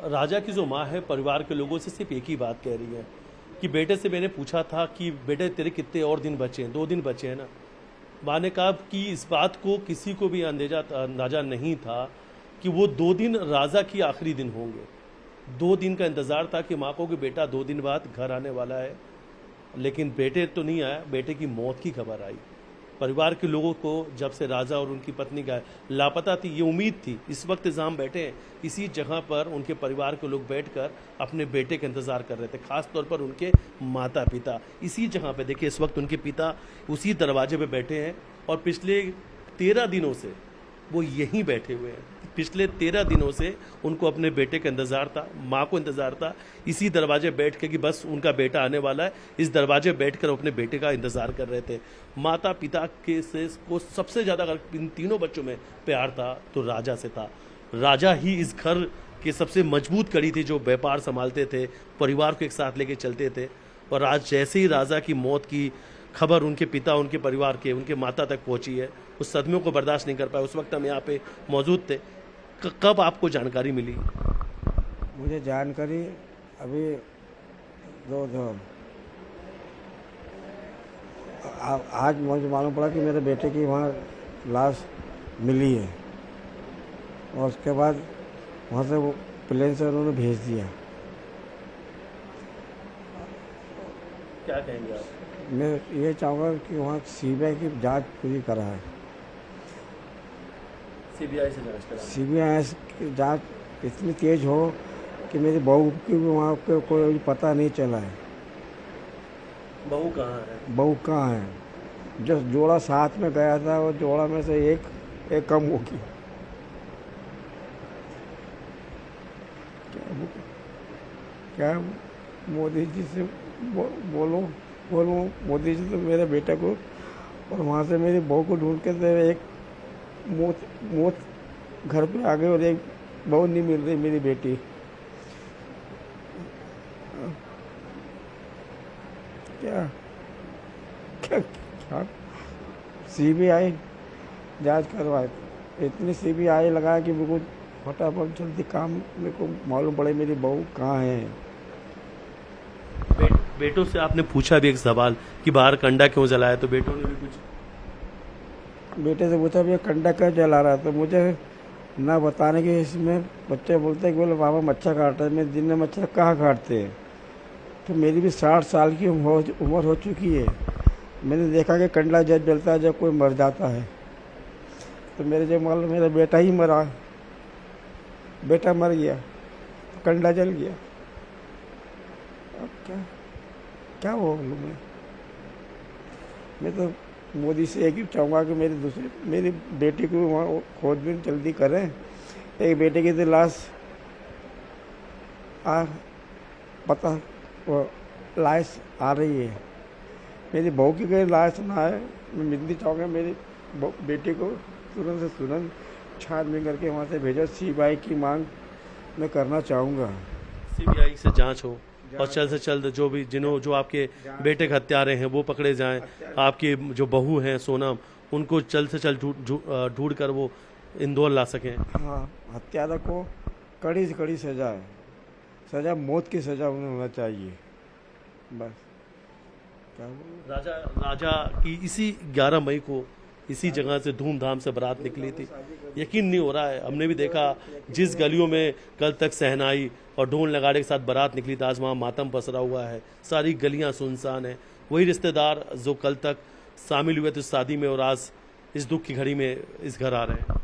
राजा की जो माँ है परिवार के लोगों से सिर्फ एक ही बात कह रही है कि बेटे से मैंने पूछा था कि बेटे तेरे कितने और दिन बचे हैं, 2 दिन बचे हैं ना। माँ ने कहा कि इस बात को किसी को भी अंदाजा नहीं था कि वो 2 दिन राजा की आखिरी दिन होंगे। 2 दिन का इंतज़ार था कि माँ को कि बेटा 2 दिन बाद घर आने वाला है, लेकिन बेटे तो नहीं आया। बेटे की मौत की खबर आई। परिवार के लोगों को जब से राजा और उनकी पत्नी का लापता थी, ये उम्मीद थी। इस वक्त जहाँ हम बैठे हैं इसी जगह पर उनके परिवार के लोग बैठकर अपने बेटे का इंतज़ार कर रहे थे, खास तौर पर उनके माता पिता। इसी जगह पे देखिए इस वक्त उनके पिता उसी दरवाजे पे बैठे हैं और पिछले 13 दिनों से वो यहीं बैठे हुए हैं। पिछले 13 दिनों से उनको अपने बेटे का इंतज़ार था, माँ को इंतज़ार था। इसी दरवाजे बैठ के कि बस उनका बेटा आने वाला है, इस दरवाजे बैठ कर अपने बेटे का इंतज़ार कर रहे थे। माता पिता के से को सबसे ज़्यादा अगर इन तीनों बच्चों में प्यार था तो राजा से था। राजा ही इस घर के सबसे मजबूत कड़ी थी, जो व्यापार संभालते थे, परिवार को एक साथ लेके चलते थे। और आज जैसे ही राजा की मौत की खबर उनके पिता, उनके परिवार के, उनके माता तक पहुंची है, उस सदमे को बर्दाश्त नहीं कर पाए। उस वक्त हम यहाँ पे मौजूद थे। कब आपको जानकारी मिली? मुझे जानकारी अभी आज मुझे मालूम पड़ा कि मेरे बेटे की वहाँ लाश मिली है, और उसके बाद वहाँ से वो प्लेन से उन्होंने भेज दिया। क्या कहेंगे आप? मैं ये चाहूँगा कि वहाँ सीबीआई की जांच पूरी कराए। सीबीआई से जांच करा। सीबीआई की जांच इतनी तेज हो कि मेरी बहू की भी वहाँ पे कोई पता नहीं चला है। बहू कहाँ है? बहू कहाँ है? जो जोड़ा साथ में गया था, वो जोड़ा में से एक कम होगी। क्या मोदी जी से बोलो मोदी जी से मेरे बेटे को और वहाँ से मेरी बहू को ढूंढ के दे। एक मौत घर पे आ गई और एक बहू नहीं मिल रही मेरी बेटी। क्या क्या क्या सीबीआई जांच करवाए। इतनी सीबीआई लगा कि मेरे को फटाफट जल्दी काम मेरे को मालूम पड़े मेरी बहू कहाँ है। बेटों से आपने पूछा भी एक सवाल कि बाहर कंडा क्यों जलाया, तो बेटों ने भी कुछ? बेटे से पूछा भैया कंडा क्यों जला रहा, तो मुझे ना बताने के इसमें बच्चे बोलते हैं कि बोले पापा मच्छर काटता है। मैं दिन में मच्छर कहाँ काटते हैं? तो मेरी भी 60 साल की उम्र हो चुकी है। मैंने देखा कि कंडा जब जलता है जब कोई मर जाता है, तो मेरे जब मान लो मेरा बेटा ही मरा, बेटा मर गया, कंडा जल गया। अब क्या बोलूँ मैं तो मोदी से एक ही चाहूँगा कि मेरी बेटी को वहाँ खोजबीन जल्दी करें। एक बेटे की तो लाश लाश आ रही है, मेरी बहू की कोई लाश ना है। मैं मिलनी चाहूँगा मेरी बेटी को तुरंत से तुरंत छानबीन करके वहाँ से भेजो। सीबीआई की मांग मैं करना चाहूँगा। सीबीआई से जांच हो और जल्द से जल्द जो आपके बेटे के हत्यारे हैं वो पकड़े जाएं। आपकी जो बहू हैं सोनम, उनको जल्द से जल्द ढूंढ कर वो इंदौर ला सकें। हाँ, हत्यारा को कड़ी से कड़ी सजा मौत की सजा उन्हें होना चाहिए। बस क्या राजा की इसी 11 मई को इसी जगह से धूमधाम से बारात निकली थी। यकीन नहीं हो रहा है, हमने भी देखा जिस गलियों में कल तक सहनाई और ढोल नगाड़े के साथ बारात निकली थी, आज वहाँ मातम पसरा हुआ है, सारी गलियाँ सुनसान हैं। वही रिश्तेदार जो कल तक शामिल हुए थे शादी में और आज इस दुख की घड़ी में इस घर आ रहे हैं।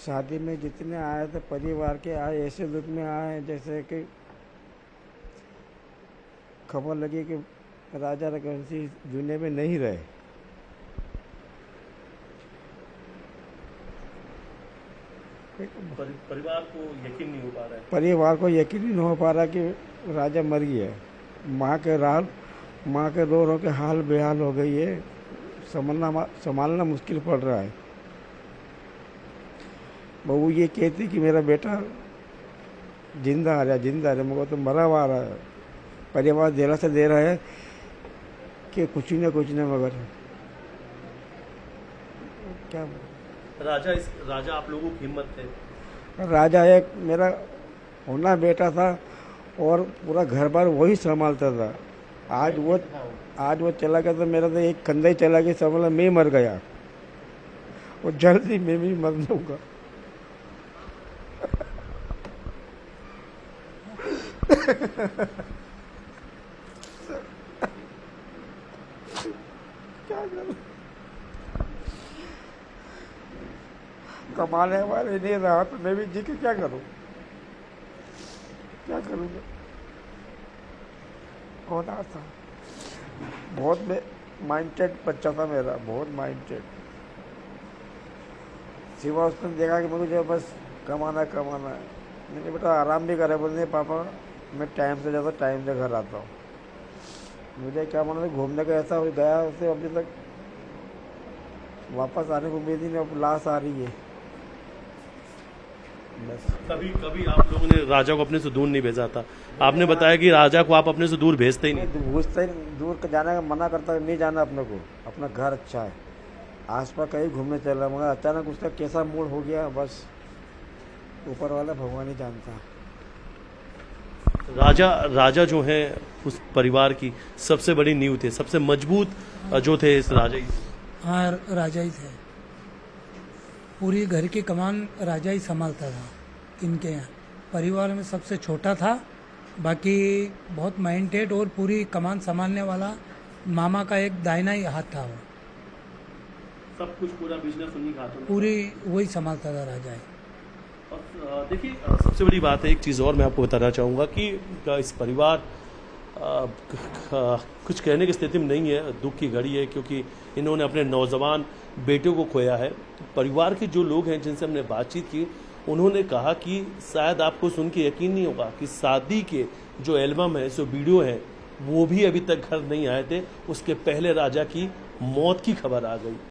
शादी में जितने आए थे परिवार के आए, ऐसे दुख में आए जैसे कि खबर लगी कि राजा रघुवंशी दुनिया में नहीं रहे। परिवार को यकीन नहीं हो पा रहा है। परिवार को यकीन नहीं हो पा रहा कि राजा मर गया है। माँ के रो के हाल बेहाल हो गई है। संभालना मुश्किल पड़ रहा है। बहू ये कहती कि मेरा बेटा जिंदा आ रहा, मगर तो मरा हुआ आ रहा है। परिवार दिलासा दे रहा है कि कुछ न मगर क्या राजा आप लोगों की हिम्मत है राजा एक मेरा होना बेटा था और पूरा घर बार वही संभालता था। आज वो चला गया तो मेरा तो एक कंधा ही चला गया, समझ लो मैं मर गया और जल्दी मैं भी मर जाऊंगा। क्या करूं? कमाने वाले नहीं रहा तो मैं भी जी के क्या करूं? क्या करूंगा? होना था बहुत माइंडेड बच्चा था मेरा, बहुत माइंडेड। सिवा उसने देखा कि मुझे बस कमाना है। मैंने बेटा आराम भी करे, बोलते पापा मैं टाइम से जाता, टाइम से घर आता हूँ। मुझे क्या मालूम घूमने का ऐसा हो गया उसे अभी तक वापस आने को उम्मीद ही नहीं, अब लाश आ रही है बस। कभी कभी आप लोगों ने राजा को अपने से दूर नहीं भेजा था। आपने बताया कि राजा को आप अपने से दूर भेजते ही नहीं। घुसते ही दूर जाने का मना करता, नहीं जाना अपने को, अपना घर अच्छा है, आसपास कहीं घूमने चल रहा, मगर अचानक उसका कैसा मूड हो गया बस ऊपर वाला भगवान ही जानता। राजा जो है उस परिवार की सबसे बड़ी नींव थे, सबसे मजबूत जो थे इस राजा ही। हाँ, राजा ही थे। पूरी घर की कमान राजा ही संभालता था इनके यहाँ। परिवार में सबसे छोटा था, बाकी बहुत माइंडेड और पूरी कमान संभालने वाला मामा का एक दाहिना ही हाथ था। वो सब कुछ पूरा बिजनेस उन्हीं के हाथों में, पूरी वही संभालता था राजा ही। और देखिए सबसे बड़ी बात है, एक चीज़ और मैं आपको बताना चाहूँगा कि इस परिवार कुछ कहने की स्थिति में नहीं है, दुख की घड़ी है, क्योंकि इन्होंने अपने नौजवान बेटे को खोया है। परिवार के जो लोग हैं जिनसे हमने बातचीत की, उन्होंने कहा कि शायद आपको सुन के यकीन नहीं होगा कि शादी के जो एल्बम है, जो वीडियो है, वो भी अभी तक घर नहीं आए थे, उसके पहले राजा की मौत की खबर आ गई।